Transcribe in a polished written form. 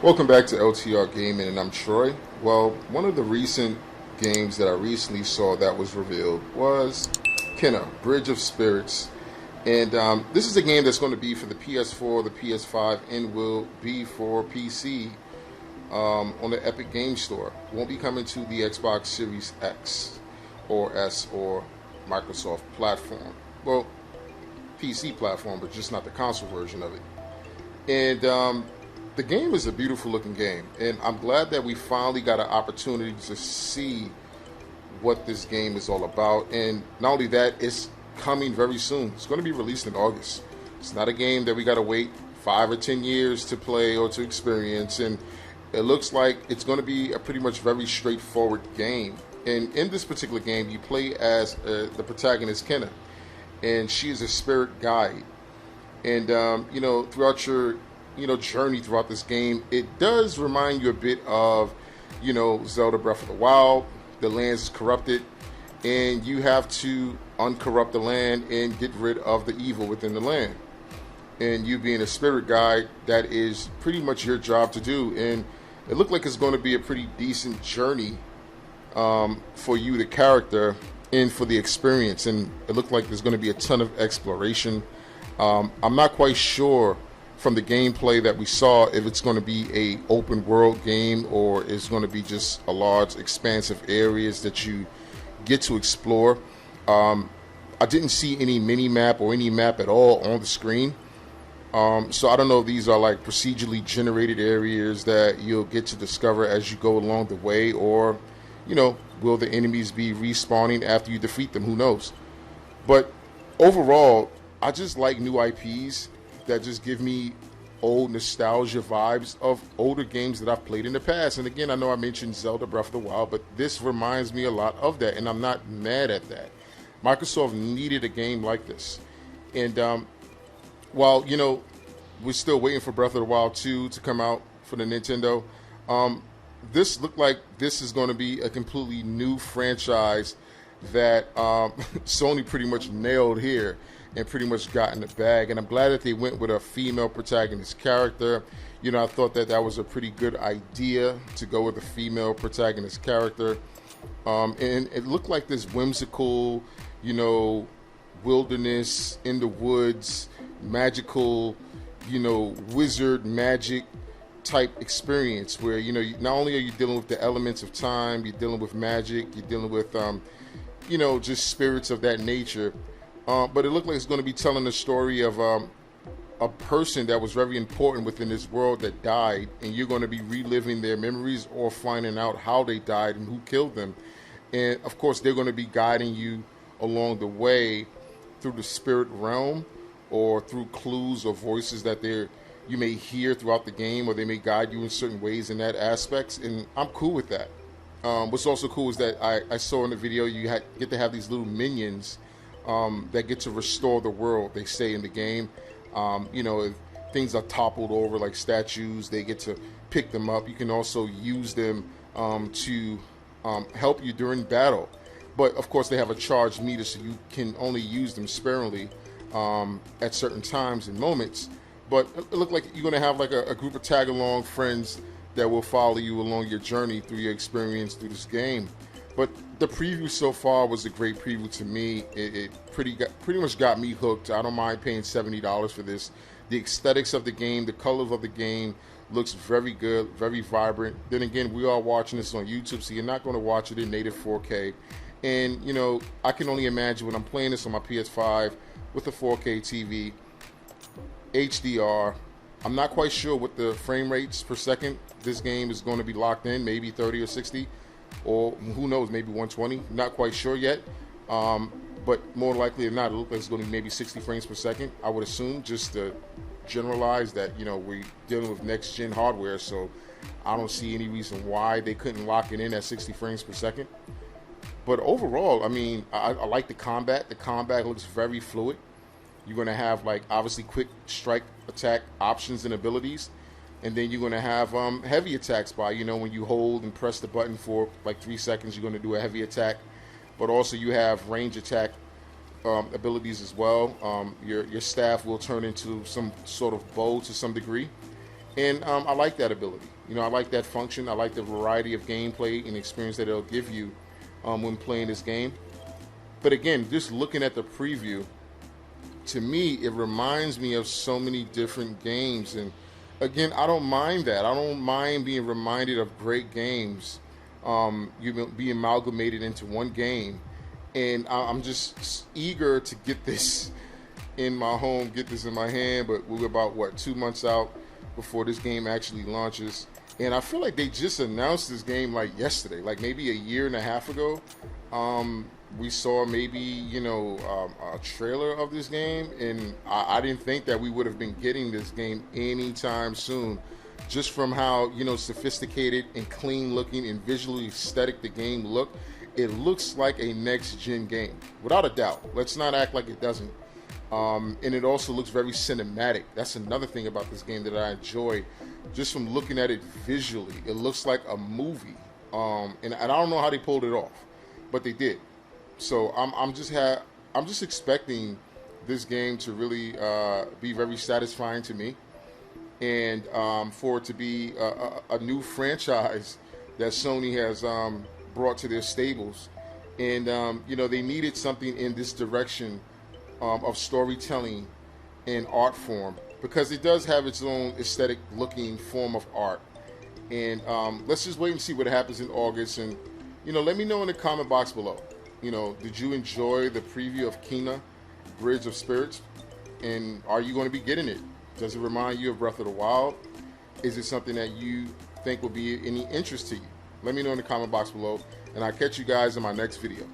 Welcome back to LTR Gaming, and I'm Troy. Well, one of the recent games that I recently saw that was revealed was Kenna, Bridge of Spirits. And this is a game that's going to be for the PS4, the PS5, and will be for PC on the Epic Game Store. Won't be coming to the Xbox Series X or S or Microsoft platform. Well, PC platform, but just not the console version of it. And the game is a beautiful looking game, and I'm glad that we finally got an opportunity to see what this game is all about. And not only that, it's coming very soon. It's going to be released in August. It's not a game that we got to wait 5 or 10 years to play or to experience, and it looks like it's going to be a pretty much very straightforward game. And in this particular game, you play as the protagonist Kenna, and she is a spirit guide. And throughout your journey throughout this game, it does remind you a bit of Zelda Breath of the Wild. The land is corrupted, and you have to uncorrupt the land and get rid of the evil within the land. And you being a spirit guide, that is pretty much your job to do. And it looked like it's going to be a pretty decent journey for you, the character, and for the experience. And it looked like there's going to be a ton of exploration. I'm not quite sure from the gameplay that we saw if it's going to be a open world game or it's going to be just a large expansive areas that you get to explore. I didn't see any mini map or any map at all on the screen, so I don't know if these are like procedurally generated areas that you'll get to discover as you go along the way, or will the enemies be respawning after you defeat them? Who knows? But overall, I just like new IPs that just give me old nostalgia vibes of older games that I've played in the past. And again, I know I mentioned Zelda Breath of the Wild, but this reminds me a lot of that, and I'm not mad at that. Microsoft needed a game like this. And while, we're still waiting for Breath of the Wild 2 to come out for the Nintendo, this looked like this is going to be a completely new franchise that Sony pretty much nailed here and pretty much got in the bag. And I'm glad that they went with a female protagonist character. I thought that was a pretty good idea to go with a female protagonist character. And it looked like this whimsical, wilderness, in the woods, magical, wizard magic type experience where, not only are you dealing with the elements of time, you're dealing with magic, you're dealing with, just spirits of that nature. But it looked like it's going to be telling the story of a person that was very important within this world that died, and you're going to be reliving their memories or finding out how they died and who killed them. And of course, they're going to be guiding you along the way through the spirit realm or through clues or voices that you may hear throughout the game, or they may guide you in certain ways in that aspects. And I'm cool with that. What's also cool is that I saw in the video you get to have these little minions that get to restore the world, they say in the game. If things are toppled over like statues, they get to pick them up. You can also use them to help you during battle. But of course, they have a charge meter, so you can only use them sparingly at certain times and moments. But it looked like you're going to have like a group of tag-along friends that will follow you along your journey through your experience through this game. But the preview so far was a great preview to me. It pretty much got me hooked. I don't mind paying $70 for this. The aesthetics of the game, the colors of the game looks very good, very vibrant. Then again, we are watching this on YouTube, so you're not going to watch it in native 4K. And, I can only imagine when I'm playing this on my PS5 with a 4K TV, HDR. I'm not quite sure what the frame rates per second this game is going to be locked in, maybe 30 or 60. Or who knows, maybe 120. Not quite sure yet. But more likely than not, it looks like it's going to be maybe 60 frames per second, I would assume, just to generalize that, we're dealing with next-gen hardware, so I don't see any reason why they couldn't lock it in at 60 frames per second. But overall, I like the combat. The combat looks very fluid. You're going to have, obviously quick strike attack options and abilities. And then you're going to have heavy attacks by, when you hold and press the button for 3 seconds, you're going to do a heavy attack. But also you have range attack abilities as well. Your staff will turn into some sort of bow to some degree. And I like that ability. You know, I like that function. I like the variety of gameplay and experience that it'll give you when playing this game. But again, just looking at the preview, to me, it reminds me of so many different games. And again, I don't mind that. I don't mind being reminded of great games, you be amalgamated into one game. And I'm just eager to get this in my home, get this in my hand. But we're about, what, 2 months out before this game actually launches. And I feel like they just announced this game like yesterday, like maybe a year and a half ago. We saw maybe, you know, a trailer of this game, and I didn't think that we would have been getting this game anytime soon, just from how, you know, sophisticated and clean looking and visually aesthetic the game looked. It looks like a next gen game, without a doubt. Let's not act like it doesn't. And it also looks very cinematic. That's another thing about this game that I enjoy, just from looking at it visually. It looks like a movie, and I don't know how they pulled it off, but they did. So I'm just expecting this game to really be very satisfying to me, and for it to be a new franchise that Sony has brought to their stables. And you know, they needed something in this direction of storytelling and art form, because it does have its own aesthetic looking form of art. And let's just wait and see what happens in August. And you know, let me know in the comment box below. You know, did you enjoy the preview of Kena, Bridge of Spirits? And are you going to be getting it? Does it remind you of Breath of the Wild? Is it something that you think will be any interest to you? Let me know in the comment box below, and I'll catch you guys in my next video.